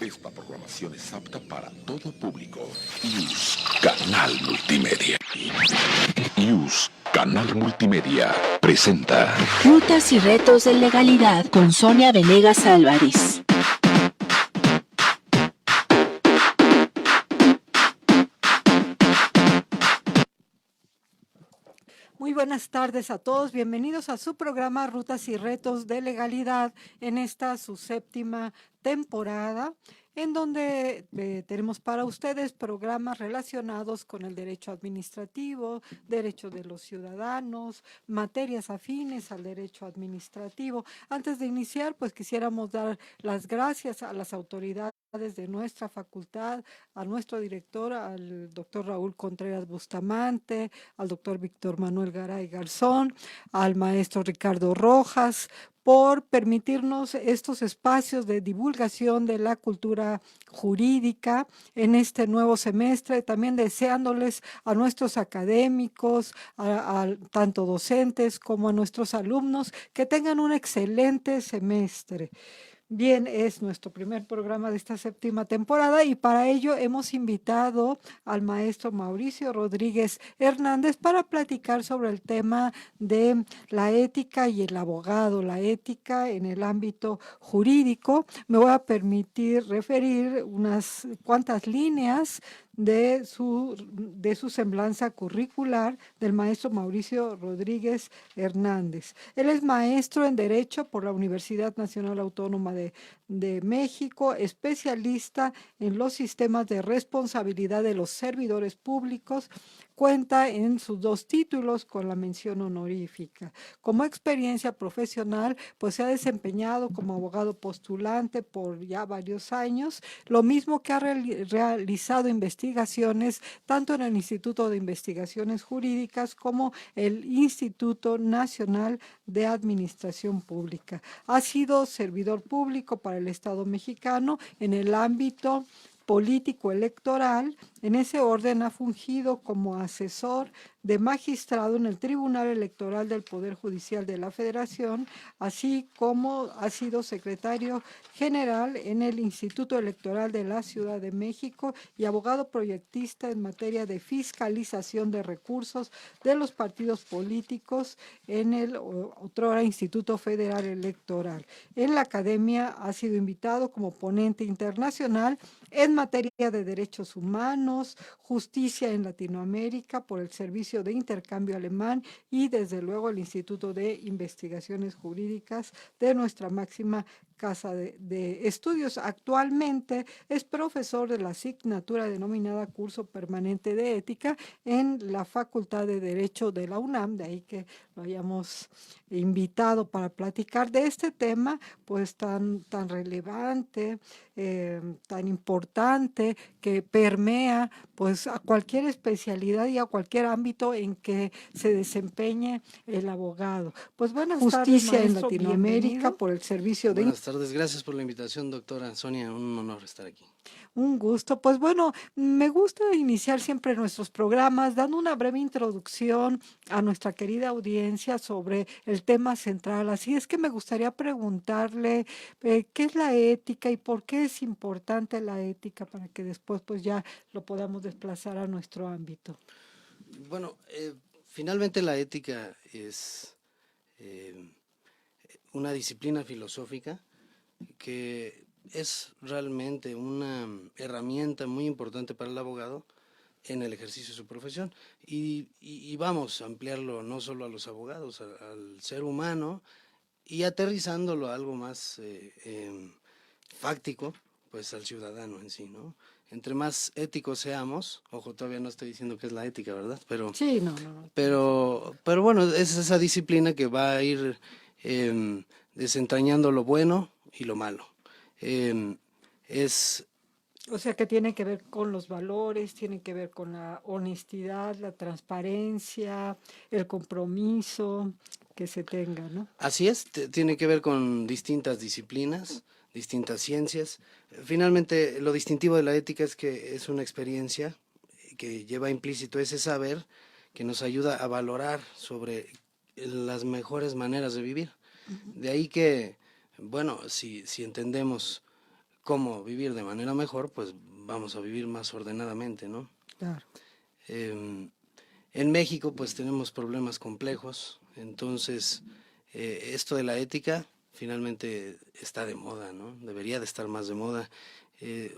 Esta programación es apta para todo público. IUS Canal Multimedia. IUS Canal Multimedia presenta Rutas y retos de legalidad con Sonia Venegas Álvarez. Muy buenas tardes a todos, bienvenidos a su programa Rutas y Retos de Legalidad en esta su séptima temporada, en donde tenemos para ustedes programas relacionados con el derecho administrativo, derechos de los ciudadanos, materias afines al derecho administrativo. Antes de iniciar, pues quisiéramos dar las gracias a las autoridades de nuestra facultad, a nuestro director, al doctor Raúl Contreras Bustamante, al doctor Víctor Manuel Garay Garzón, al maestro Ricardo Rojas, por permitirnos estos espacios de divulgación de la cultura jurídica en este nuevo semestre, también deseándoles a nuestros académicos, tanto docentes como a nuestros alumnos, que tengan un excelente semestre. Bien, es nuestro primer programa de esta séptima temporada y para ello hemos invitado al maestro Mauricio Rodríguez Hernández para platicar sobre el tema de la ética y el abogado, la ética en el ámbito jurídico. Me voy a permitir referir unas cuantas líneas de su semblanza curricular del maestro Mauricio Rodríguez Hernández. Él es maestro en Derecho por la Universidad Nacional Autónoma de México, especialista en los sistemas de responsabilidad de los servidores públicos. Cuenta en sus 2 títulos con la mención honorífica. Como experiencia profesional, pues se ha desempeñado como abogado postulante por ya varios años, lo mismo que ha realizado investigaciones tanto en el Instituto de Investigaciones Jurídicas como el Instituto Nacional de Administración Pública. Ha sido servidor público para el Estado mexicano en el ámbito político electoral. En ese orden ha fungido como asesor de magistrado en el Tribunal Electoral del Poder Judicial de la Federación, así como ha sido secretario general en el Instituto Electoral de la Ciudad de México y abogado proyectista en materia de fiscalización de recursos de los partidos políticos en el otrora Instituto Federal Electoral. En la academia ha sido invitado como ponente internacional en materia de derechos humanos, justicia en Latinoamérica por el Servicio de Intercambio Alemán y desde luego el Instituto de Investigaciones Jurídicas de nuestra máxima casa de estudios. Actualmente es profesor de la asignatura denominada Curso Permanente de Ética en la Facultad de Derecho de la UNAM, de ahí que lo hayamos invitado para platicar de este tema, pues tan relevante, tan importante, que permea pues a cualquier especialidad y a cualquier ámbito en que se desempeñe el abogado. Pues buenas Justicia tardes, en maestro, Latinoamérica bienvenido. Por el servicio de... Buenas tardes, gracias por la invitación, doctora Sonia, un honor estar aquí. Un gusto. Pues bueno, me gusta iniciar siempre nuestros programas dando una breve introducción a nuestra querida audiencia sobre el tema central. Así es que me gustaría preguntarle qué es la ética y por qué es importante la ética para que después pues ya lo podamos desplazar a nuestro ámbito. Bueno, finalmente la ética es una disciplina filosófica que es realmente una herramienta muy importante para el abogado en el ejercicio de su profesión y vamos a ampliarlo no solo a los abogados, al ser humano y aterrizándolo a algo más fáctico, pues al ciudadano en sí, ¿no? Entre más éticos seamos, ojo, todavía no estoy diciendo que es la ética, ¿verdad? Pero, sí, no. pero bueno, es esa disciplina que va a ir desentrañando lo bueno y lo malo. Es O sea que tiene que ver con los valores, tiene que ver con la honestidad, la transparencia, el compromiso que se tenga, ¿no? Así es, tiene que ver con distintas disciplinas, distintas ciencias. Finalmente, lo distintivo de la ética es que es una experiencia que lleva implícito ese saber que nos ayuda a valorar sobre las mejores maneras de vivir. De ahí que, bueno, si entendemos cómo vivir de manera mejor, pues vamos a vivir más ordenadamente, ¿no? Claro. En México pues tenemos problemas complejos, entonces esto de la ética finalmente está de moda, ¿no? Debería de estar más de moda.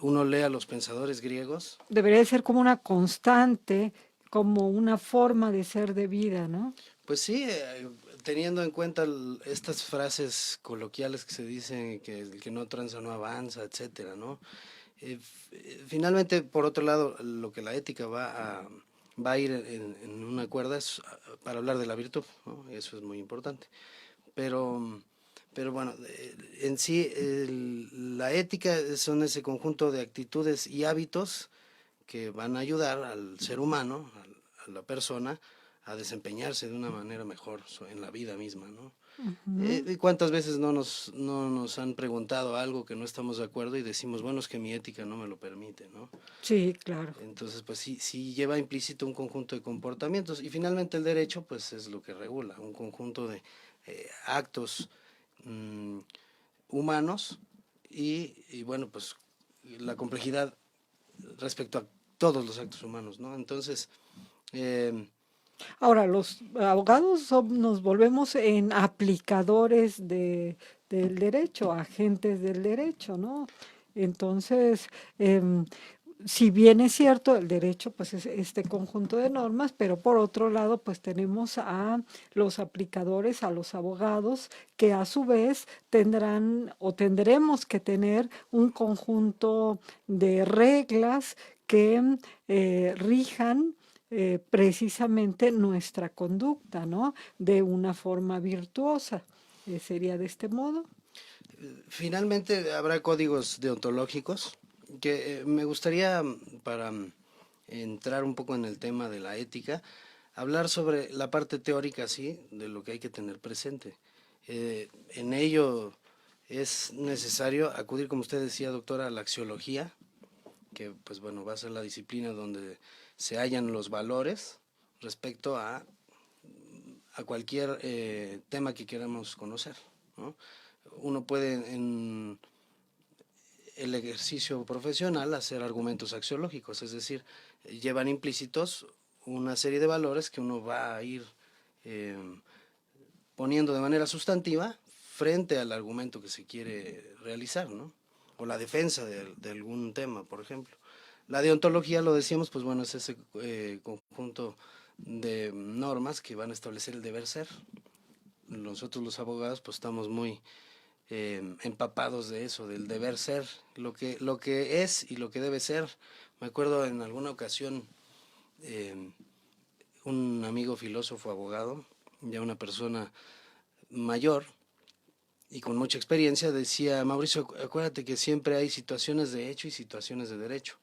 Uno lee a los pensadores griegos. Debería de ser como una constante, como una forma de ser de vida, ¿no? Pues sí, teniendo en cuenta estas frases coloquiales que se dicen que el que no tranza no avanza, etcétera, ¿no? Finalmente, por otro lado, lo que la ética va a ir en una cuerda es para hablar de la virtud, ¿no? Eso es muy importante. Pero bueno, en sí, la ética son ese conjunto de actitudes y hábitos que van a ayudar al ser humano, a la persona, a desempeñarse de una manera mejor en la vida misma, ¿no? ¿Y cuántas veces no nos han preguntado algo que no estamos de acuerdo y decimos, bueno, es que mi ética no me lo permite, ¿no? Sí, claro. Entonces, pues sí lleva implícito un conjunto de comportamientos y finalmente el derecho, pues es lo que regula, un conjunto de actos humanos y bueno, pues la complejidad respecto a todos los actos humanos, ¿no? Entonces, Ahora, los abogados nos volvemos en aplicadores del derecho, agentes del derecho, ¿no? Entonces, si bien es cierto, el derecho pues es este conjunto de normas, pero por otro lado pues tenemos a los aplicadores, a los abogados, que a su vez tendrán o tendremos que tener un conjunto de reglas que rijan precisamente nuestra conducta, ¿no? De una forma virtuosa. ¿Sería de este modo? finalmente habrá códigos deontológicos que me gustaría, para entrar un poco en el tema de la ética, hablar sobre la parte teórica, sí, de lo que hay que tener presente. En ello es necesario acudir, como usted decía, doctora, a la axiología, que pues bueno, va a ser la disciplina donde se hallan los valores respecto a cualquier tema que queramos conocer, ¿no? Uno puede en el ejercicio profesional hacer argumentos axiológicos, es decir, llevan implícitos una serie de valores que uno va a ir eh, poniendo de manera sustantiva frente al argumento que se quiere realizar, ¿no? O la defensa de algún tema, por ejemplo. La deontología, lo decíamos, pues bueno, es ese conjunto de normas que van a establecer el deber ser. Nosotros los abogados pues estamos muy empapados de eso, del deber ser, lo que es y lo que debe ser. Me acuerdo en alguna ocasión un amigo filósofo abogado, ya una persona mayor y con mucha experiencia, decía: Mauricio, acuérdate que siempre hay situaciones de hecho y situaciones de derecho.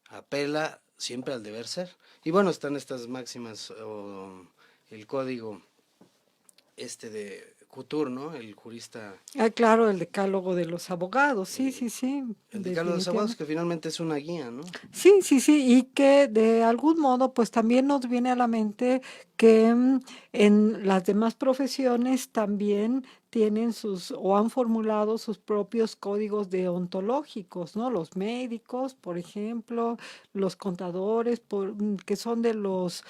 Apela siempre al deber ser. Y bueno, están estas máximas o el código de Couture, ¿no? El jurista. Ah, claro, el decálogo de los abogados, sí, sí, sí, El decálogo de los abogados, definitivamente. que finalmente es una guía, ¿no? Sí, sí, sí, y que de algún modo pues también nos viene a la mente que en las demás profesiones también tienen sus o han formulado sus propios códigos deontológicos, ¿no? Los médicos, por ejemplo, los contadores, que son de los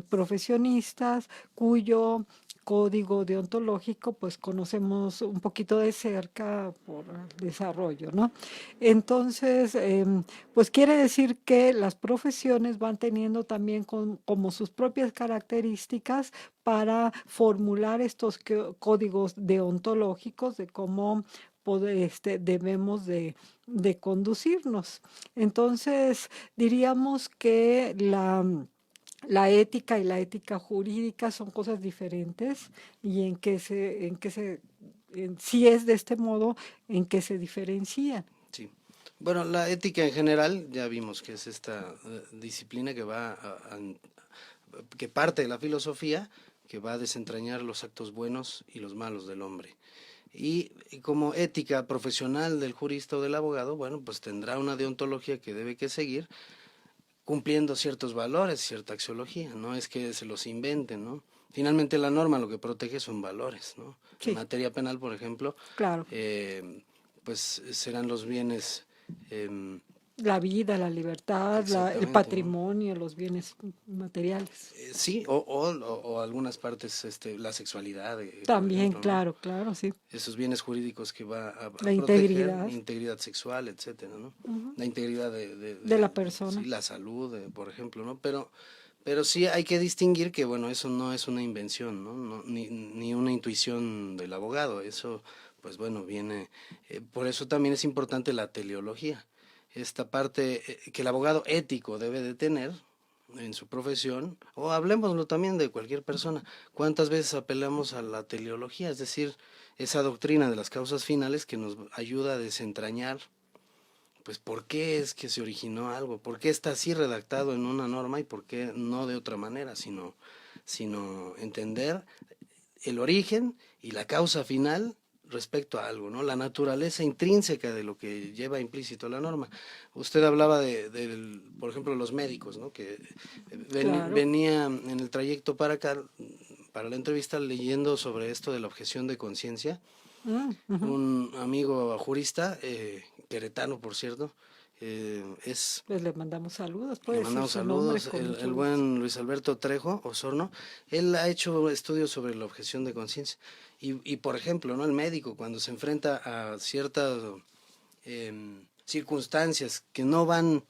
profesionistas cuyo código deontológico pues conocemos un poquito de cerca por el desarrollo, ¿no? Entonces, pues quiere decir que las profesiones van teniendo también como sus propias características para formular estos códigos deontológicos de cómo debemos de conducirnos. Entonces, diríamos que la ética y la ética jurídica son cosas diferentes y si es de este modo, en qué se diferencian. Sí. Bueno, la ética en general, ya vimos que es esta disciplina que que parte de la filosofía, que va a desentrañar los actos buenos y los malos del hombre. Y como ética profesional del jurista o del abogado, bueno, pues tendrá una deontología que debe que seguir, cumpliendo ciertos valores, cierta axiología, no es que se los inventen, ¿no? Finalmente la norma lo que protege son valores, ¿no? En Sí, materia penal, por ejemplo, claro. pues serán los bienes. La vida, la libertad, el Exactamente, ¿no? patrimonio, los bienes materiales. Sí, o algunas partes, la sexualidad, por También, ejemplo, ¿no? claro, claro, sí. Esos bienes jurídicos que va a La proteger, integridad integridad sexual, etcétera, ¿no? ujú, La integridad de la sí, persona. la salud, por ejemplo, ¿no? Pero sí hay que distinguir que, bueno, eso no es una invención, ¿no? Ni una intuición del abogado, eso, pues bueno, viene, por eso también es importante la teleología, esta parte que el abogado ético debe de tener en su profesión, o hablemoslo también de cualquier persona, ¿cuántas veces apelamos a la teleología? Es decir, esa doctrina de las causas finales que nos ayuda a desentrañar, pues, por qué es que se originó algo, por qué está así redactado en una norma y por qué no de otra manera, sino entender el origen y la causa final respecto a algo, ¿no? La naturaleza intrínseca de lo que lleva implícito la norma. Usted hablaba por ejemplo, los médicos, ¿no? Que Claro. venía en el trayecto para acá, para la entrevista, leyendo sobre esto de la objeción de conciencia. Ujú. Un amigo jurista, queretano, por cierto, es Pues le mandamos saludos, le puede decir mandamos su nombre saludos, con el mucho gusto. buen Luis Alberto Trejo Osorno. Él ha hecho estudios sobre la objeción de conciencia. Y, por ejemplo, ¿no? El médico, cuando se enfrenta a ciertas circunstancias que no van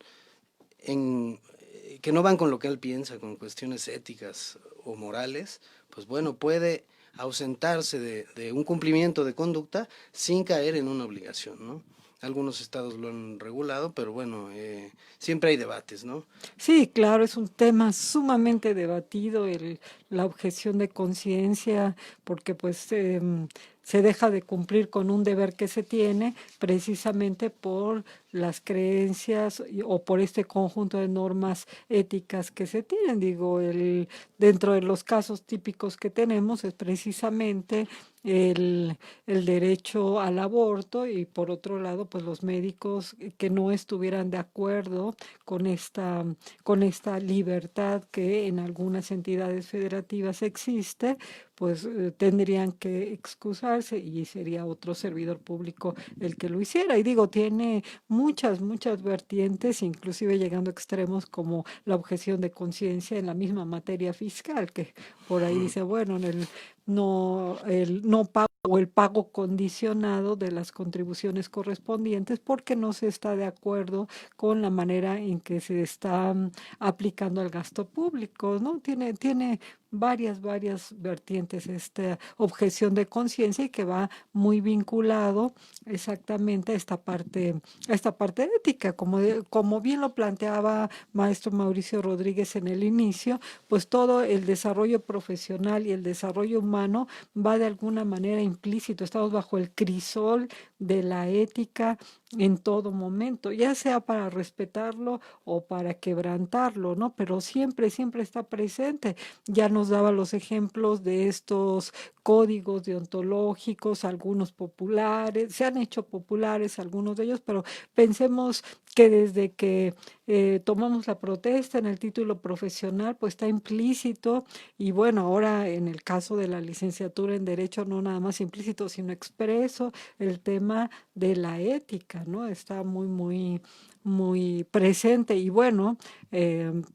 con lo que él piensa, con cuestiones éticas o morales, pues bueno, puede ausentarse de un cumplimiento de conducta sin caer en una obligación, ¿no? Algunos estados lo han regulado, pero bueno, siempre hay debates, ¿no? Sí, claro, es un tema sumamente debatido, la objeción de conciencia, porque pues se deja de cumplir con un deber que se tiene precisamente por las creencias o por este conjunto de normas éticas que se tienen. Digo, dentro de los casos típicos que tenemos es precisamente el derecho al aborto y por otro lado, pues los médicos que no estuvieran de acuerdo con con esta libertad que en algunas entidades federativas existe, pues tendrían que excusarse y sería otro servidor público el que lo hiciera. Y digo, tiene muchas vertientes, inclusive llegando a extremos como la objeción de conciencia en la misma materia fiscal, que por ahí dice, bueno, el no pago o el pago condicionado de las contribuciones correspondientes porque no se está de acuerdo con la manera en que se está aplicando al gasto público, ¿no? Tiene varias vertientes esta objeción de conciencia y que va muy vinculado exactamente a esta parte ética, como bien lo planteaba maestro Mauricio Rodríguez en el inicio, pues todo el desarrollo profesional y el desarrollo humano va de alguna manera implícito, estamos bajo el crisol de la ética en todo momento, ya sea para respetarlo o para quebrantarlo, ¿no? Pero siempre está presente. Ya nos daba los ejemplos de estos códigos deontológicos, algunos populares, se han hecho populares algunos de ellos, pero pensemos que desde que tomamos la protesta en el título profesional, pues está implícito y bueno, ahora en el caso de la licenciatura en Derecho, no nada más implícito, sino expreso, el tema de la ética, ¿no? Está muy presente y bueno,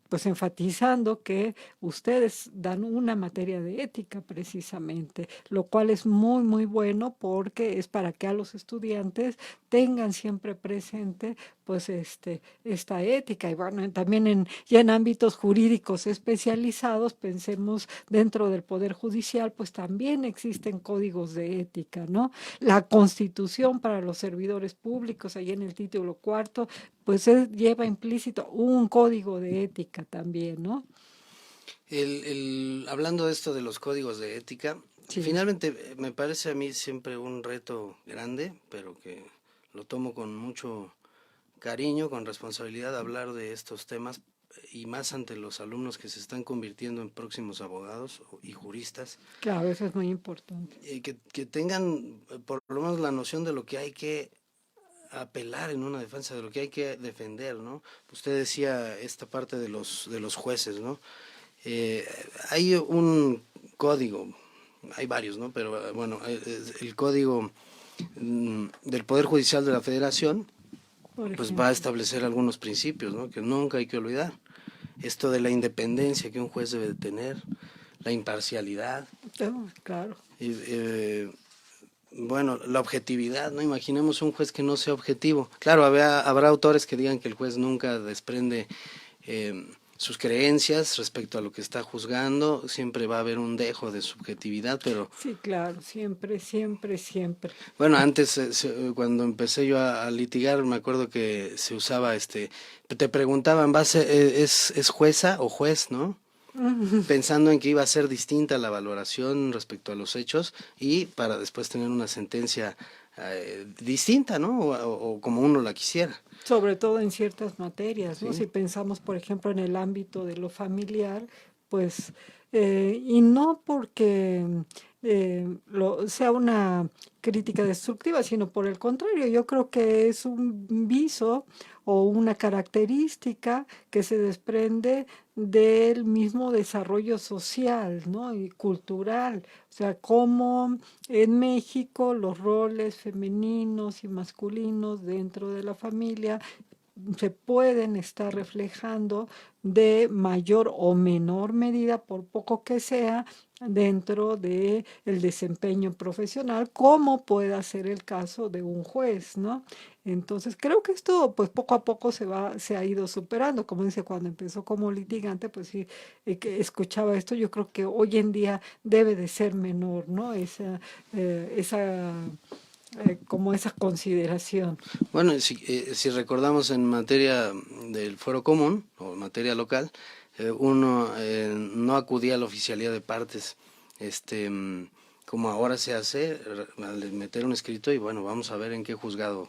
pues enfatizando que ustedes dan una materia de ética precisamente, lo cual es muy bueno porque es para que a los estudiantes tengan siempre presente pues esta ética y bueno, también ya en ámbitos jurídicos especializados, pensemos dentro del Poder Judicial, pues también existen códigos de ética, ¿no? La Constitución para los servidores públicos, ahí en el título cuarto, pues lleva implícito un código de ética también, ¿no? Hablando de esto de los códigos de ética, Sí, finalmente me parece a mí siempre un reto grande, pero que lo tomo con mucho cariño, con responsabilidad, hablar de estos temas y más ante los alumnos que se están convirtiendo en próximos abogados y juristas, claro, eso es muy importante. que tengan por lo menos la noción de lo que hay que apelar en una defensa, de lo que hay que defender, ¿no? Usted decía esta parte de los jueces, ¿no? Eh, Hay un código, hay varios, ¿no? Pero bueno, el código del Poder Judicial de la Federación, Por pues ejemplo. va a establecer algunos principios, ¿no?, que nunca hay que olvidar. Esto de la independencia que un juez debe de tener, la imparcialidad, Claro. y, bueno, la objetividad, ¿no? Imaginemos un juez que no sea objetivo. Claro, habrá autores que digan que el juez nunca desprende sus creencias respecto a lo que está juzgando, siempre va a haber un dejo de subjetividad, pero Sí, claro, siempre, siempre, siempre. bueno, antes cuando empecé yo a litigar, me acuerdo que se usaba, te preguntaban, ¿es jueza o juez, no? Pensando en que iba a ser distinta la valoración respecto a los hechos y para después tener una sentencia distinta, ¿no? O como uno la quisiera, Sobre todo en ciertas materias, ¿no? ¿sí? Si pensamos, por ejemplo, en el ámbito de lo familiar, pues, y no porque sea una crítica destructiva, sino por el contrario, yo creo que es un viso o una característica que se desprende del mismo desarrollo social, ¿no? Y cultural. O sea, cómo en México los roles femeninos y masculinos dentro de la familia se pueden estar reflejando de mayor o menor medida, por poco que sea, dentro de el desempeño profesional, como pueda ser el caso de un juez, ¿no? Entonces, creo que esto, pues poco a poco se ha ido superando. Como dice, cuando empezó como litigante, pues sí, que escuchaba esto, yo creo que hoy en día debe de ser menor, ¿no? Como esa consideración. Bueno, si recordamos en materia del fuero común o materia local, uno no acudía a la oficialía de partes, como ahora se hace, al meter un escrito y bueno, vamos a ver en qué juzgado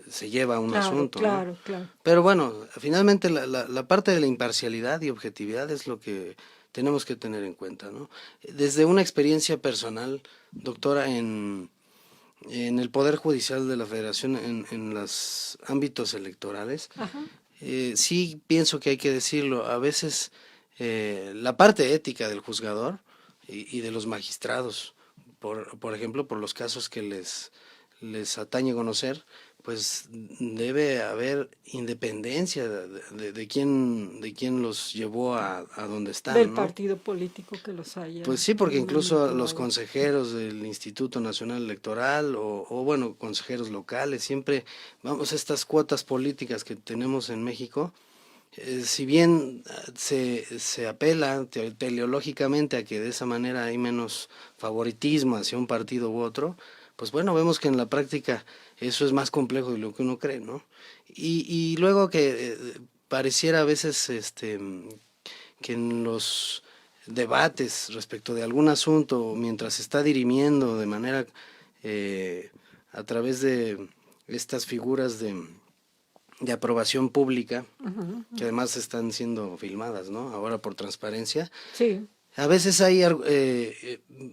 se lleva un Claro, asunto, ¿no? claro, claro. Pero bueno, finalmente la parte de la imparcialidad y objetividad es lo que tenemos que tener en cuenta, ¿no? Desde una experiencia personal, doctora, en el Poder Judicial de la Federación, en los ámbitos electorales, Ajá. sí pienso que hay que decirlo, a veces la parte ética del juzgador y de los magistrados, por ejemplo, por los casos que les atañe conocer, pues debe haber independencia de quién los llevó a donde Del están, ¿no? partido político que los Pues haya sí, porque en un incluso momento los dado. consejeros del Instituto Nacional Electoral o bueno, consejeros locales, siempre, vamos, estas cuotas políticas que tenemos en México, si bien se apela teleológicamente a que de esa manera hay menos favoritismo hacia un partido u otro, pues bueno, vemos que en la práctica eso es más complejo de lo que uno cree, ¿no? Y luego que pareciera a veces que en los debates respecto de algún asunto, mientras se está dirimiendo de manera a través de estas figuras de aprobación pública, Ujú, que además están siendo filmadas, ¿no? Ahora por transparencia. sí, A veces hay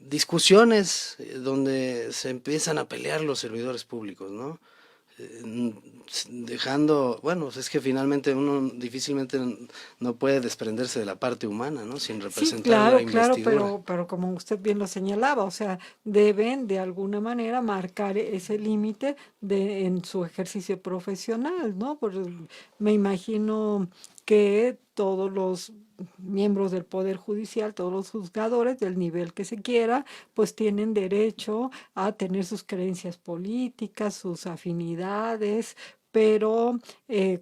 discusiones donde se empiezan a pelear los servidores públicos, ¿no? Dejando, bueno, es que finalmente uno difícilmente no puede desprenderse de la parte humana, ¿no? Sin sí, representar la claro, claro, investidura. pero como usted bien lo señalaba, o sea, deben de alguna manera marcar ese límite en su ejercicio profesional, ¿no? Me imagino que todos los miembros del Poder Judicial, todos los juzgadores del nivel que se quiera, pues tienen derecho a tener sus creencias políticas, sus afinidades, pero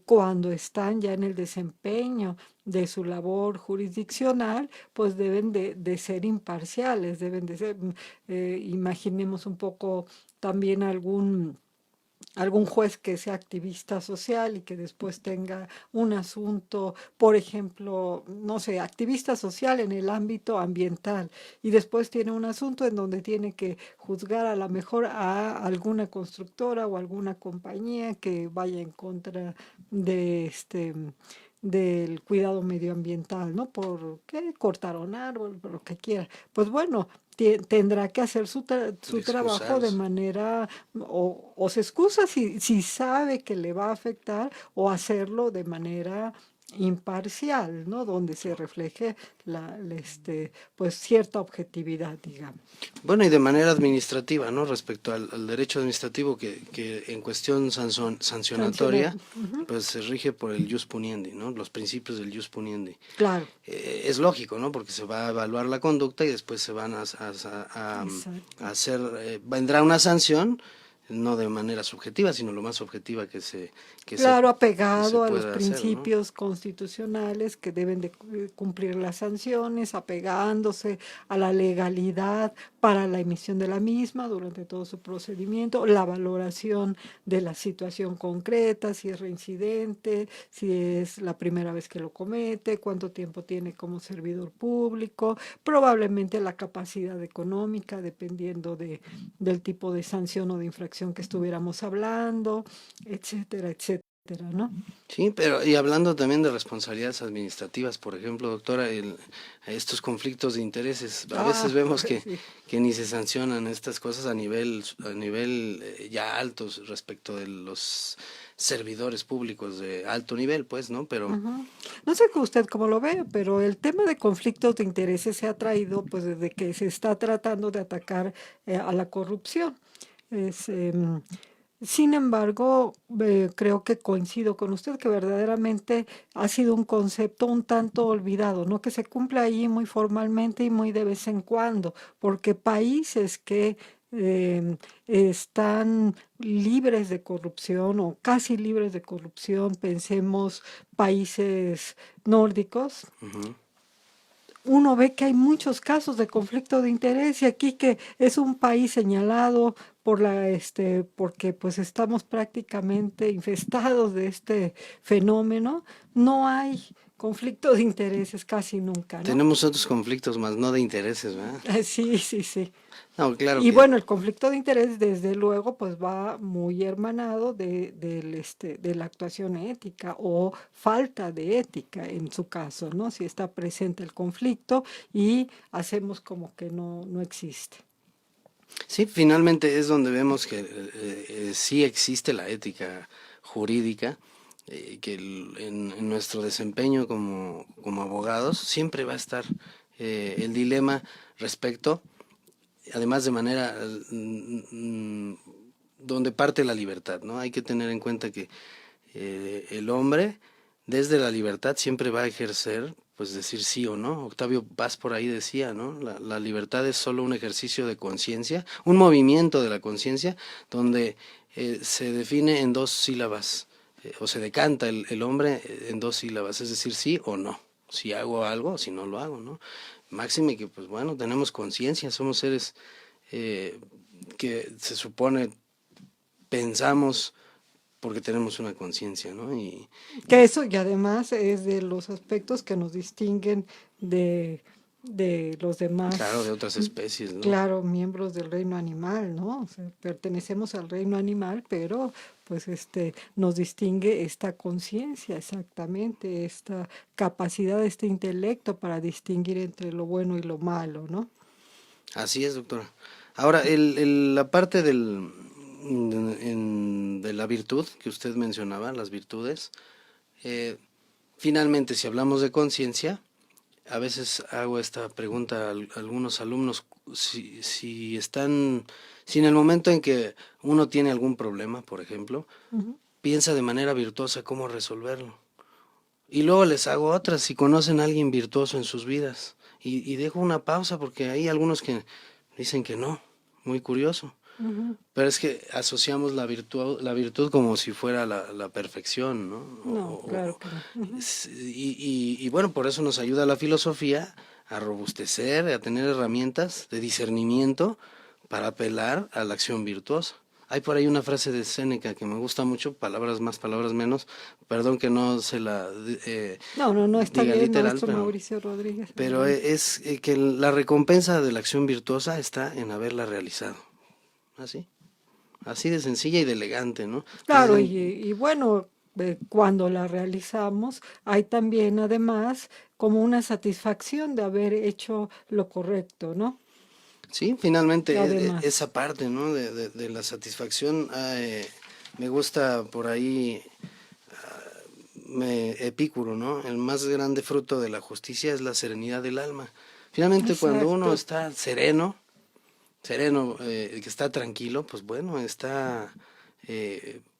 cuando están ya en el desempeño de su labor jurisdiccional, pues deben de ser imparciales, deben de ser, imaginemos un poco también algún juez que sea activista social y que después tenga un asunto, por ejemplo, no sé, activista social en el ámbito ambiental y después tiene un asunto en donde tiene que juzgar a lo mejor a alguna constructora o alguna compañía que vaya en contra de del cuidado medioambiental, ¿no? Por qué cortar un árbol, por lo que quiera. Pues bueno, tendrá que hacer su trabajo de Excusarse. manera, o se excusa si sabe que le va a afectar, o hacerlo de manera imparcial, ¿no? Donde se refleje pues cierta objetividad, digamos. Bueno, y de manera administrativa, ¿no? Respecto al derecho administrativo que en cuestión sancionatoria, Ujú. pues se rige por el jus puniendi, ¿no? Los principios del jus puniendi. Claro, Es lógico, ¿no? Porque se va a evaluar la conducta y después se van exacto. a hacer, vendrá una sanción, no de manera subjetiva, sino lo más objetiva Claro, que se apegado a los pueda hacer, ¿no? principios constitucionales que deben de cumplir las sanciones, apegándose a la legalidad para la emisión de la misma durante todo su procedimiento, la valoración de la situación concreta, si es reincidente, si es la primera vez que lo comete, cuánto tiempo tiene como servidor público, probablemente la capacidad económica, dependiendo del tipo de sanción o de infracción que estuviéramos hablando, etcétera, etcétera, ¿no? Sí, pero y hablando también de responsabilidades administrativas, por ejemplo, doctora, estos conflictos de intereses, a veces vemos Sí. que ni se sancionan estas cosas a nivel ya altos respecto de los servidores públicos de alto nivel, pues, ¿no? Pero Ujú. No sé que usted cómo lo ve, pero el tema de conflictos de intereses se ha traído pues desde que se está tratando de atacar a la corrupción. Es, sin embargo, creo que coincido con usted que verdaderamente ha sido un concepto un tanto olvidado, ¿no? Que se cumple ahí muy formalmente y muy de vez en cuando, porque países que están libres de corrupción o casi libres de corrupción, pensemos países nórdicos, ujú. uno ve que hay muchos casos de conflicto de interés y aquí que es un país señalado por porque pues estamos prácticamente infestados de este fenómeno, no hay conflicto de intereses casi nunca, ¿no? Tenemos otros conflictos más, no de intereses, ¿verdad? Sí, sí, sí. No, claro Y que bueno, el conflicto de interés, desde luego, pues va muy hermanado de la actuación ética o falta de ética en su caso, ¿no? Si está presente el conflicto y hacemos como que no existe. sí, finalmente es donde vemos que sí existe la ética jurídica, que en nuestro desempeño como abogados siempre va a estar el dilema respecto, además de manera donde parte la libertad, ¿no? Hay que tener en cuenta que el hombre desde la libertad siempre va a ejercer, pues decir sí o no. Octavio Paz por ahí decía, ¿no? La libertad es solo un ejercicio de conciencia, un movimiento de la conciencia donde se define en dos sílabas, o se decanta el hombre en dos sílabas, es decir, sí o no. Si hago algo, si no lo hago, ¿no? Máxime que, pues bueno, tenemos conciencia, somos seres eh, que se supone pensamos porque tenemos una conciencia, ¿no? Que eso y además es de los aspectos que nos distinguen de, de los Claro, de demás, otras especies, ¿no? claro, miembros del reino animal, ¿no? O sea, pertenecemos al reino animal, pero pues nos distingue esta conciencia, exactamente, esta capacidad, este intelecto para distinguir entre lo bueno y lo malo, ¿no? Así es, doctora. Ahora, la parte de la virtud que usted mencionaba, las virtudes, eh, finalmente, si hablamos de conciencia, a veces hago esta pregunta a algunos alumnos, si en el momento en que uno tiene algún problema, por ejemplo, Ujú. piensa de manera virtuosa cómo resolverlo. Y luego les hago otras, si conocen a alguien virtuoso en sus vidas. Y dejo una pausa porque hay algunos que dicen que no, muy curioso. Ujú. Pero es que asociamos la virtud como si fuera la perfección, ¿no? No, claro que no. Ujú. Y bueno, por eso nos ayuda la filosofía a robustecer, a tener herramientas de discernimiento para apelar a la acción virtuosa. Hay por ahí una frase de Séneca que me gusta mucho, palabras más, palabras menos, perdón que no se la No, está diga bien, literal, maestro Mauricio Rodríguez, pero adelante. es que la recompensa de la acción virtuosa está en haberla realizado. Así, así de sencilla y de elegante, ¿no? Claro, y bueno, cuando la realizamos, hay también además como una satisfacción de haber hecho lo correcto, ¿no? Sí, finalmente Además. esa parte, ¿no? De la satisfacción, me gusta por ahí Epicuro, ¿no? El más grande fruto de la justicia es la serenidad del alma. Finalmente, cuando uno Exacto. está sereno, que está tranquilo, pues bueno,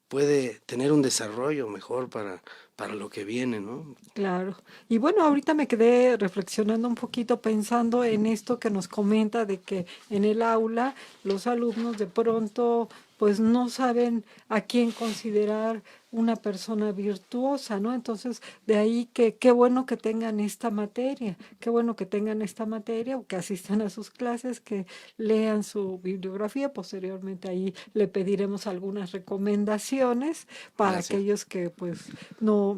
puede tener un desarrollo mejor para lo que viene, ¿no? Claro. Y bueno, ahorita me quedé reflexionando un poquito pensando en esto que nos comenta de que en el aula los alumnos de pronto pues no saben a quién considerar una persona virtuosa, ¿no? Entonces, de ahí que qué bueno que tengan esta materia, qué bueno que tengan esta materia o que asistan a sus clases, que lean su bibliografía. Posteriormente ahí le pediremos algunas recomendaciones para Gracias. aquellos que pues no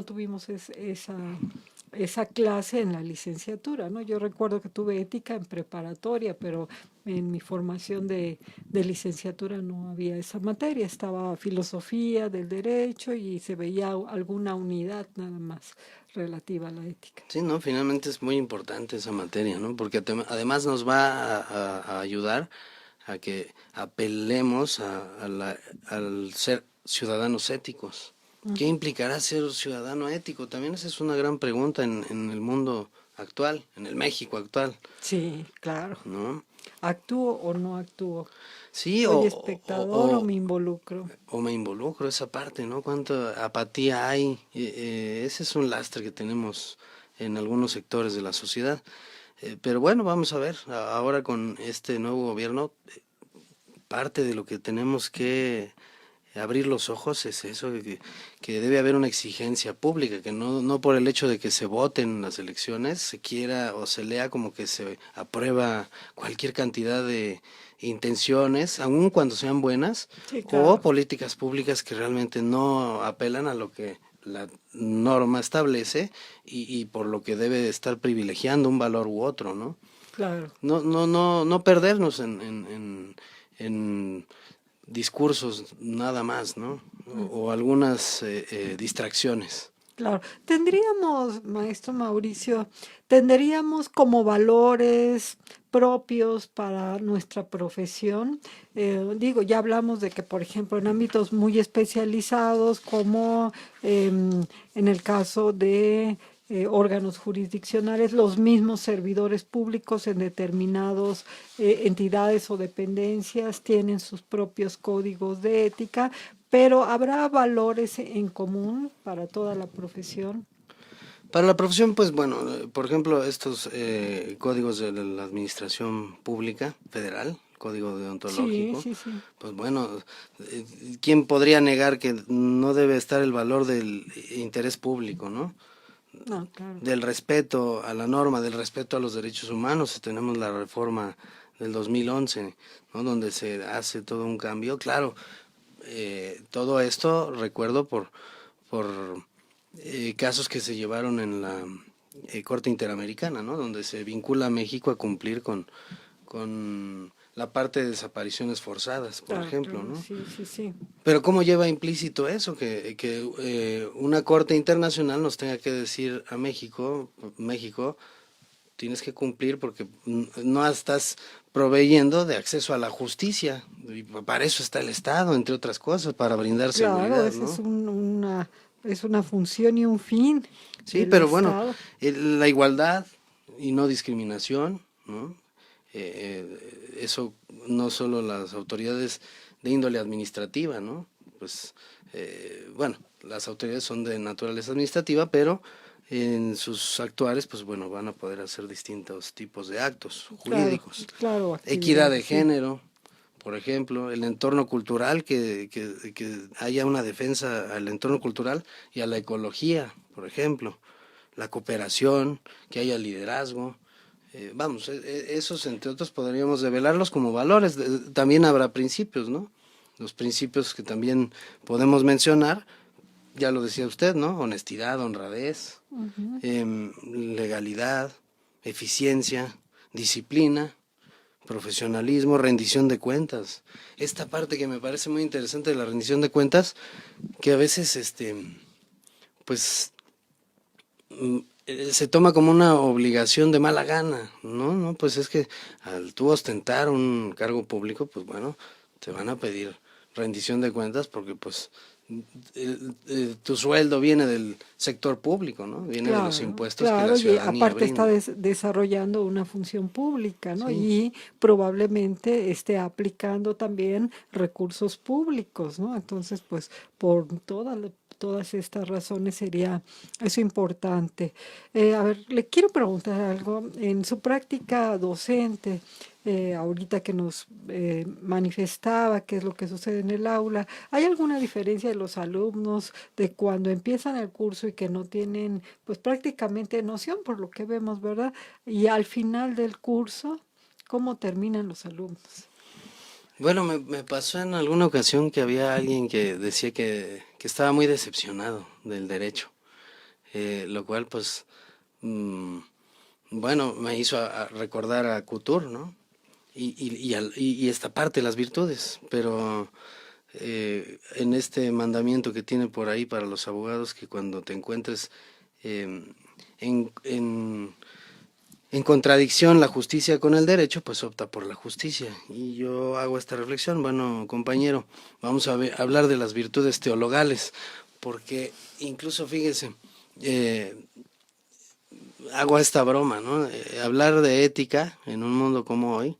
tuvimos esa clase en la licenciatura, ¿no? Yo recuerdo que tuve ética en preparatoria, pero en mi formación de licenciatura no había esa materia, estaba filosofía del derecho y se veía alguna unidad nada más relativa a la ética. Sí, no, finalmente es muy importante esa materia, ¿no? Porque además nos va a ayudar a que apelemos al ser ciudadanos éticos. ¿Qué Ujú. implicará ser ciudadano ético? También esa es una gran pregunta en el mundo actual, en el México actual, Sí, claro. ¿no? ¿Actúo o no actúo? Sí, ¿Soy espectador o me involucro? o me involucro esa parte, ¿no? Cuánta apatía hay. Ese es un lastre que tenemos en algunos sectores de la sociedad. Pero bueno, vamos a ver, ahora con este nuevo gobierno, parte de lo que tenemos que abrir los ojos es eso, que debe haber una exigencia pública, que no por el hecho de que se voten las elecciones se quiera o se lea como que se aprueba cualquier cantidad de intenciones, aun cuando sean buenas, Sí, o claro, políticas públicas que realmente no apelan a lo que la norma establece y por lo que debe de estar privilegiando un valor u otro, ¿no? claro. No perdernos en discursos nada más, ¿no? O algunas distracciones. Claro, tendríamos, maestro Mauricio, tendríamos como valores propios para nuestra profesión. Digo, ya hablamos de que, por ejemplo, en ámbitos muy especializados, como en el caso de órganos jurisdiccionales, los mismos servidores públicos en determinados entidades o dependencias tienen sus propios códigos de ética, pero ¿habrá valores en común para toda la profesión? Para la profesión, pues bueno, por ejemplo, estos códigos de la administración pública federal, código Sí, deontológico, sí, sí. pues bueno, eh, ¿quién podría negar que no debe estar el valor del interés público, ¿no? No, claro. Del respeto a la norma, del respeto a los derechos humanos. Tenemos la reforma del 2011, ¿no? Donde se hace todo un cambio. Claro, todo esto recuerdo por casos que se llevaron en la Corte Interamericana, ¿no? Donde se vincula a México a cumplir con la parte de desapariciones forzadas, por Claro, ejemplo, claro, ¿no? sí, sí, sí. Pero ¿cómo lleva implícito eso? Que una corte internacional nos tenga que decir a México, tienes que cumplir porque no estás proveyendo de acceso a la justicia. Y para eso está el Estado, entre otras cosas, para brindar Claro, seguridad, esa es ¿no? es una función y un fin Sí, del pero bueno, Estado. la igualdad y no discriminación, ¿no? Eso no solo las autoridades de índole administrativa, ¿no? Pues, bueno, las autoridades son de naturaleza administrativa, pero en sus actuares, pues bueno, van a poder hacer distintos tipos de actos Claro, jurídicos. claro, Equidad de actividades, sí. género, por ejemplo, el entorno cultural, que haya una defensa al entorno cultural y a la ecología, por ejemplo, la cooperación, que haya liderazgo. Vamos, esos entre otros podríamos develarlos como valores. También habrá principios, ¿no? Los principios que también podemos mencionar, ya lo decía usted, ¿no? Honestidad, honradez, Ujú. legalidad, eficiencia, disciplina, profesionalismo, rendición de cuentas. Esta parte que me parece muy interesante de la rendición de cuentas, que a veces, pues, se toma como una obligación de mala gana, ¿no? No, pues es que al tú ostentar un cargo público, pues bueno, te van a pedir rendición de cuentas porque pues tu sueldo viene del sector público, ¿no? Viene de los Claro, impuestos que la claro, y ciudadanía aparte está brinda. desarrollando una función pública, ¿no? Sí. Y probablemente esté aplicando también recursos públicos, ¿no? Entonces, pues, por todas estas razones sería eso importante. A ver, le quiero preguntar algo. En su práctica docente, ahorita que nos manifestaba qué es lo que sucede en el aula, ¿hay alguna diferencia de los alumnos de cuando empiezan el curso y que no tienen pues prácticamente noción por lo que vemos, ¿verdad? Y al final del curso, ¿cómo terminan los alumnos? Bueno, me pasó en alguna ocasión que había alguien que decía que estaba muy decepcionado del derecho, lo cual pues, mm, bueno, me hizo a recordar a Couture, ¿no? Y esta parte, las virtudes, pero en este mandamiento que tiene por ahí para los abogados, que cuando te encuentres em, en contradicción la justicia con el derecho, pues opta por la justicia. Y yo hago esta reflexión, bueno, compañero, vamos a hablar de las virtudes teologales, porque incluso fíjese, eh, hago esta broma, ¿no? Hablar de ética en un mundo como hoy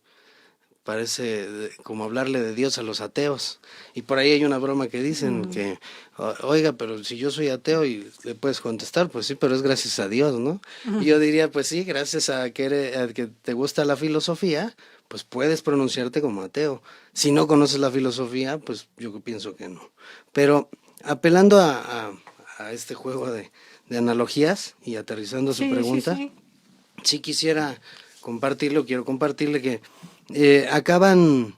parece como hablarle de Dios a los ateos. Y por ahí hay una broma que dicen Mm, que, oiga, pero si yo soy ateo y le puedes contestar, pues sí, pero es gracias a Dios, ¿no? Y yo diría, pues sí, gracias a que te gusta la filosofía, pues puedes pronunciarte como ateo. Si no conoces la filosofía, pues yo pienso que no. Pero apelando a este juego de analogías y aterrizando su sí, sí, pregunta, sí. sí quisiera compartirlo, quiero compartirle que acaban,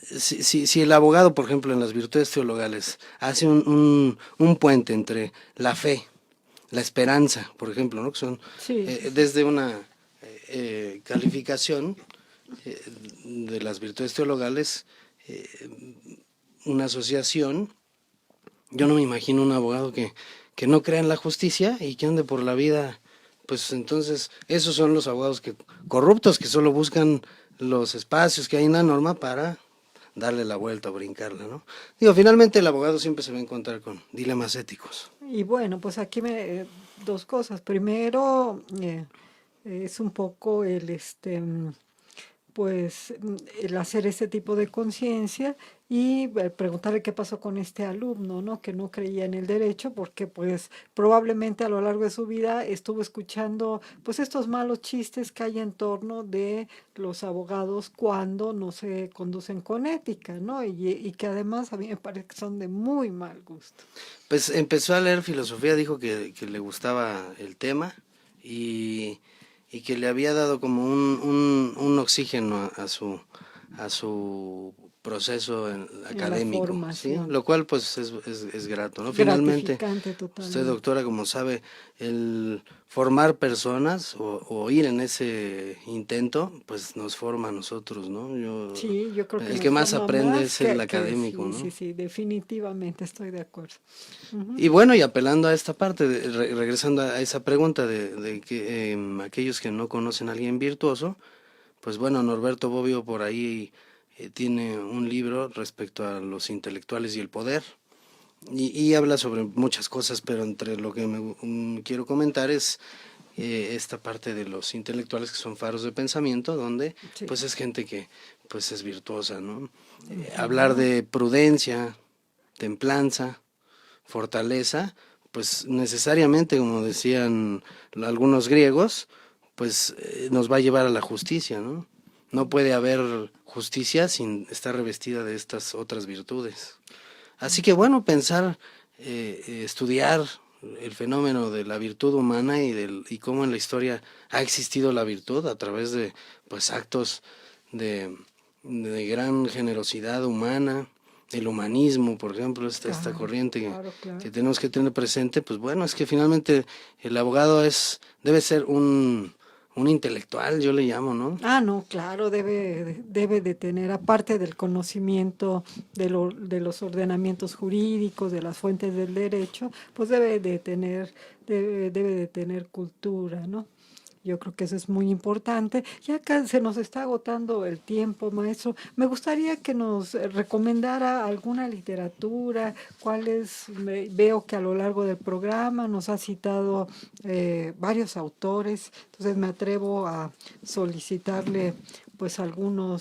si el abogado, por ejemplo, en las virtudes teologales, hace un puente entre la fe, la esperanza, por ejemplo, ¿no? Que son Sí, sí, sí. desde una calificación eh, de las virtudes teologales, una asociación. Yo no me imagino un abogado que no crea en la justicia y que ande por la vida, pues entonces esos son los abogados corruptos que solo buscan los espacios que hay en la norma para darle la vuelta o brincarla, ¿no? Digo, finalmente el abogado siempre se va a encontrar con dilemas éticos. Y bueno, pues aquí dos cosas. Primero, es un poco pues el hacer ese tipo de conciencia y preguntarle qué pasó con este alumno, ¿no? Que no creía en el derecho porque pues probablemente a lo largo de su vida estuvo escuchando pues estos malos chistes que hay en torno de los abogados cuando no se conducen con ética, ¿no? Y que además a mí me parece que son de muy mal gusto. Pues empezó a leer filosofía, dijo que le gustaba el tema y, y que le había dado como un oxígeno a su proceso En la académico, ¿sí? formación. Lo cual pues es grato, ¿no? Finalmente, Gratificante usted totalmente. doctora, como sabe, el formar personas o ir en ese intento, pues nos forma a nosotros, ¿no? Sí, yo creo que El nos que más forma aprende más es el que académico, sí, sí, ¿no? sí, definitivamente estoy de acuerdo. Ujú. Y bueno, y apelando a esta parte, regresando a esa pregunta de que aquellos que no conocen a alguien virtuoso, pues bueno, Norberto Bobbio por ahí tiene un libro respecto a los intelectuales y el poder, y habla sobre muchas cosas, pero entre lo que quiero comentar es esta parte de los intelectuales que son faros de pensamiento, donde Sí. pues es gente que pues es virtuosa, ¿no? Hablar Ujú. de prudencia, templanza, fortaleza, pues necesariamente, como decían algunos griegos, pues nos va a llevar a la justicia, ¿no? No puede haber justicia sin estar revestida de estas otras virtudes. Así que bueno, pensar, estudiar el fenómeno de la virtud humana y cómo en la historia ha existido la virtud a través de pues actos de, de gran generosidad humana, el humanismo, por ejemplo, esta Claro, corriente claro, que claro. tenemos que tener presente, pues bueno, es que finalmente el abogado debe ser un intelectual, yo le llamo, ¿no? Ah, no, claro, debe de tener, aparte del conocimiento de los ordenamientos jurídicos, de las fuentes del derecho, pues debe de tener cultura, ¿no? Yo creo que eso es muy importante. Ya que se nos está agotando el tiempo, maestro, me gustaría que nos recomendara alguna literatura, veo que a lo largo del programa nos ha citado varios autores, entonces me atrevo a solicitarle pues algún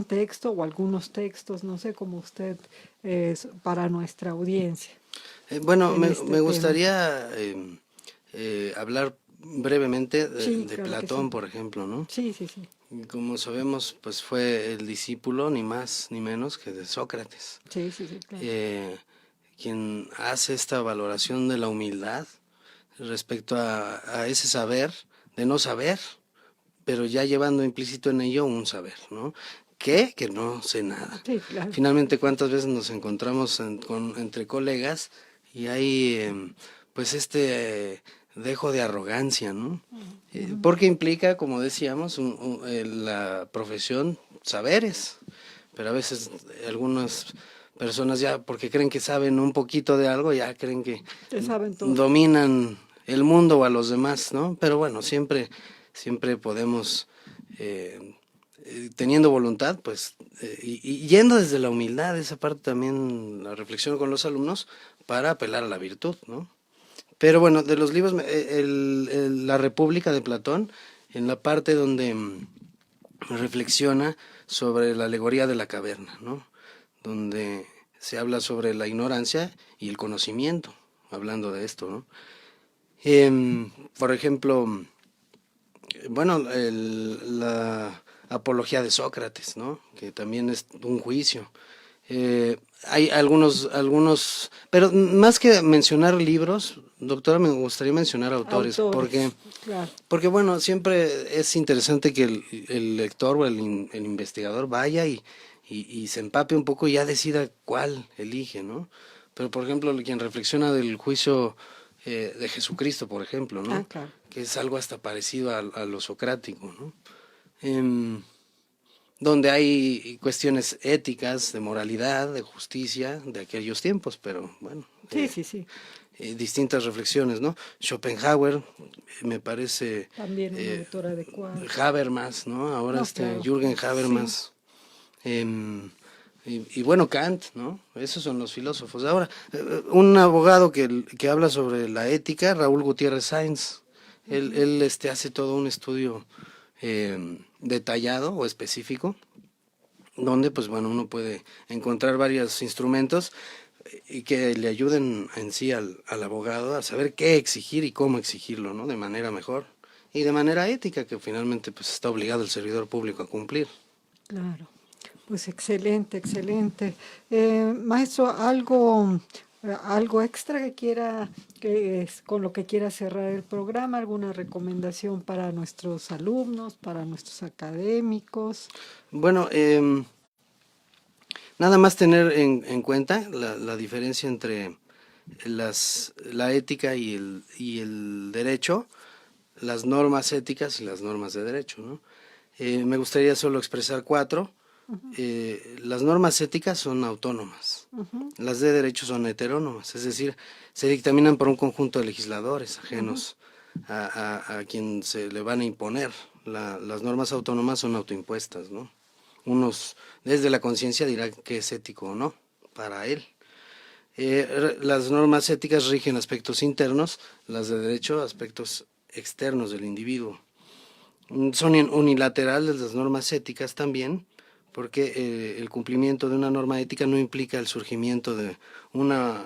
texto o algunos textos, no sé, como usted, para nuestra audiencia. Bueno, en me este gustaría hablar brevemente Sí, de claro que Platón, sí. por ejemplo, ¿no? Sí, sí, sí. Como sabemos, pues fue el discípulo ni más ni menos que de Sócrates, Sí, sí, sí, claro. quien hace esta valoración de la humildad respecto a ese saber, de no saber, pero ya llevando implícito en ello un saber, ¿no? ¿Qué? Que no sé nada. Sí, claro. Finalmente, ¿cuántas veces nos encontramos entre colegas y hay pues dejo de arrogancia, ¿no? Porque implica, como decíamos, la profesión saberes, pero a veces algunas personas ya, porque creen que saben un poquito de algo, ya creen que Te saben todo. dominan el mundo o a los demás, ¿no? Pero bueno, siempre podemos, teniendo voluntad, pues, y yendo desde la humildad, esa parte también la reflexión con los alumnos para apelar a la virtud, ¿no? Pero bueno, de los libros, La República de Platón, en la parte donde reflexiona sobre la alegoría de la caverna, ¿no? Donde se habla sobre la ignorancia y el conocimiento, hablando de esto, ¿no? Por ejemplo, bueno, la apología de Sócrates, ¿no? Que también es un juicio. Hay algunos, pero más que mencionar libros, doctora, me gustaría mencionar autores, claro. porque bueno, siempre es interesante que el lector o el investigador vaya y se empape un poco y ya decida cuál elige, ¿no? Pero por ejemplo, quien reflexiona del juicio de Jesucristo, por ejemplo, ¿no? Claro. Que es algo hasta parecido a lo socrático, ¿no? Donde hay cuestiones éticas, de moralidad, de justicia, de aquellos tiempos, pero bueno. Sí, sí, sí. Distintas reflexiones, ¿no? Schopenhauer, me parece... También un autor adecuado. Habermas, ¿no? Ahora No, claro. Jürgen Habermas. Sí. Y bueno, Kant, ¿no? Esos son los filósofos. Ahora, un abogado que habla sobre la ética, Raúl Gutiérrez Sáenz, él hace todo un estudio detallado o específico, donde pues bueno, uno puede encontrar varios instrumentos y que le ayuden en sí al abogado a saber qué exigir y cómo exigirlo, ¿no? De manera mejor y de manera ética, que finalmente pues está obligado el servidor público a cumplir. Claro, pues excelente, excelente. Maestro, algo extra que quiera, con lo que quiera cerrar el programa, alguna recomendación para nuestros alumnos, para nuestros académicos. Bueno, nada más tener en cuenta la diferencia entre la ética y el derecho, las normas éticas y las normas de derecho, ¿no? Me gustaría solo expresar 4. Las normas éticas son autónomas, las de derecho son heterónomas, es decir, se dictaminan por un conjunto de legisladores ajenos a quien se le van a imponer. Las normas autónomas son autoimpuestas, ¿no? Unos desde la conciencia dirán que es ético o no para él. Las normas éticas rigen aspectos internos, las de derecho aspectos externos del individuo. Son unilaterales las normas éticas también, porque el cumplimiento de una norma ética no implica el surgimiento de una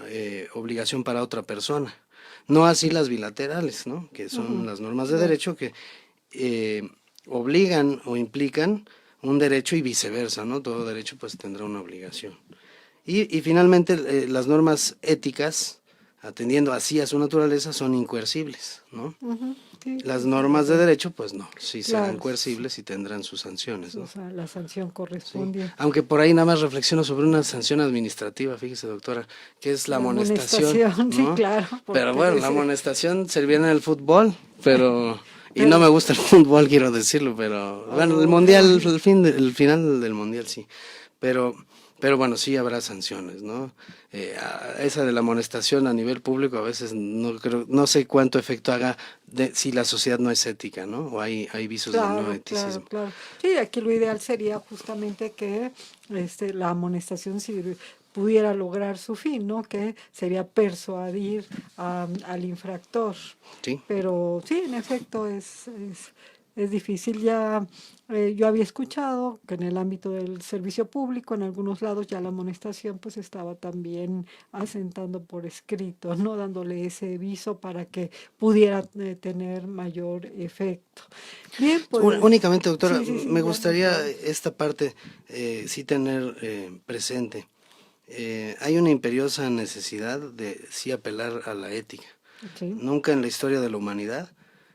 obligación para otra persona. No así las bilaterales, ¿no? Que son las normas de derecho que obligan o implican un derecho y viceversa, ¿no? Todo derecho pues tendrá una obligación. Y finalmente las normas éticas, atendiendo así a su naturaleza, son incoercibles, ¿no? Sí, las normas de derecho, pues no, sí serán coercibles y tendrán sus sanciones, ¿no? O sea, la sanción correspondiente. Sí. Aunque por ahí nada más reflexiono sobre una sanción administrativa, fíjese, doctora, que es la amonestación, ¿no? Sí, claro. Pero bueno, la amonestación servía en el fútbol, pero y no me gusta el fútbol, quiero decirlo, pero bueno, el mundial, el final del mundial sí, pero Pero bueno, sí habrá sanciones, ¿no? Esa de la amonestación a nivel público a veces no sé cuánto efecto haga si la sociedad no es ética, ¿no? O hay visos de no Claro, eticismo. claro. Sí, aquí lo ideal sería justamente que la amonestación pudiera lograr su fin, ¿no? Que sería persuadir al infractor. Sí. Pero sí, en efecto, es difícil. Ya yo había escuchado que en el ámbito del servicio público, en algunos lados ya la amonestación pues estaba también asentando por escrito, ¿no? Dándole ese viso para que pudiera tener mayor efecto. Bien, pues... Únicamente, doctora, Sí, me ya nos gustaría vamos. esta parte sí tener presente. Hay una imperiosa necesidad de sí apelar a la ética. Sí, Nunca en la historia de la humanidad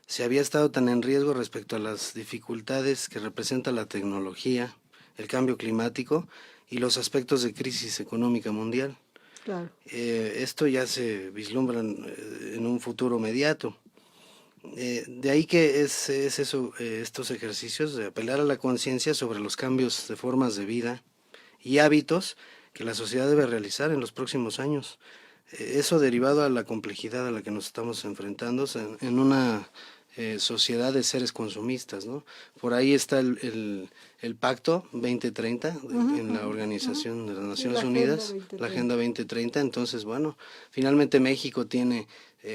se había estado tan en riesgo respecto a las dificultades que representa la tecnología, el cambio climático y los aspectos de crisis económica mundial. claro. Esto ya se vislumbra en un futuro inmediato. De ahí que es eso, estos ejercicios de apelar a la conciencia sobre los cambios de formas de vida y hábitos que la sociedad debe realizar en los próximos años. Eso derivado a la complejidad a la que nos estamos enfrentando en una sociedad de seres consumistas, ¿no? Por ahí está el Pacto 2030 en la Organización de las Sí, Naciones Unidas, la Agenda 2030. Entonces, bueno, finalmente México tiene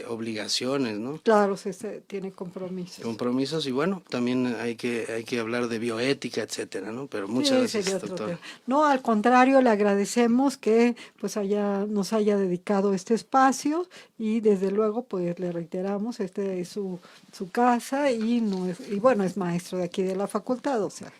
obligaciones, ¿no? Claro, se tiene compromisos. Compromisos y bueno, también hay que hablar de bioética, etcétera, ¿no? Pero muchas Sí, gracias, sería otro doctora. tema. No, al contrario, le agradecemos que pues nos haya dedicado este espacio y desde luego pues le reiteramos, este es su casa y no es, y bueno, es maestro de aquí de la facultad, o sea,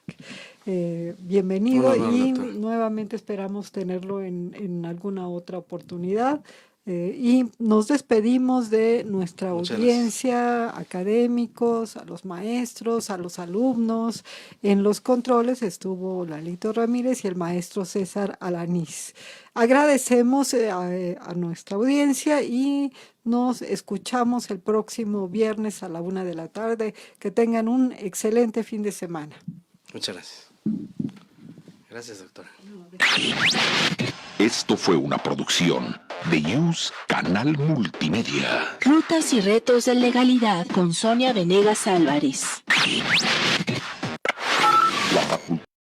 bienvenido Un honor, y doctor. nuevamente esperamos tenerlo en alguna otra oportunidad. Y nos despedimos de nuestra Muchas gracias. audiencia, académicos, a los maestros, a los alumnos. En los controles estuvo Lalito Ramírez y el maestro César Alanís. Agradecemos a nuestra audiencia y nos escuchamos el próximo viernes a la 1 de la tarde. Que tengan un excelente fin de semana. Muchas gracias. Gracias, doctora. Esto fue una producción de News Canal Multimedia. Rutas y retos de legalidad con Sonia Venegas Álvarez.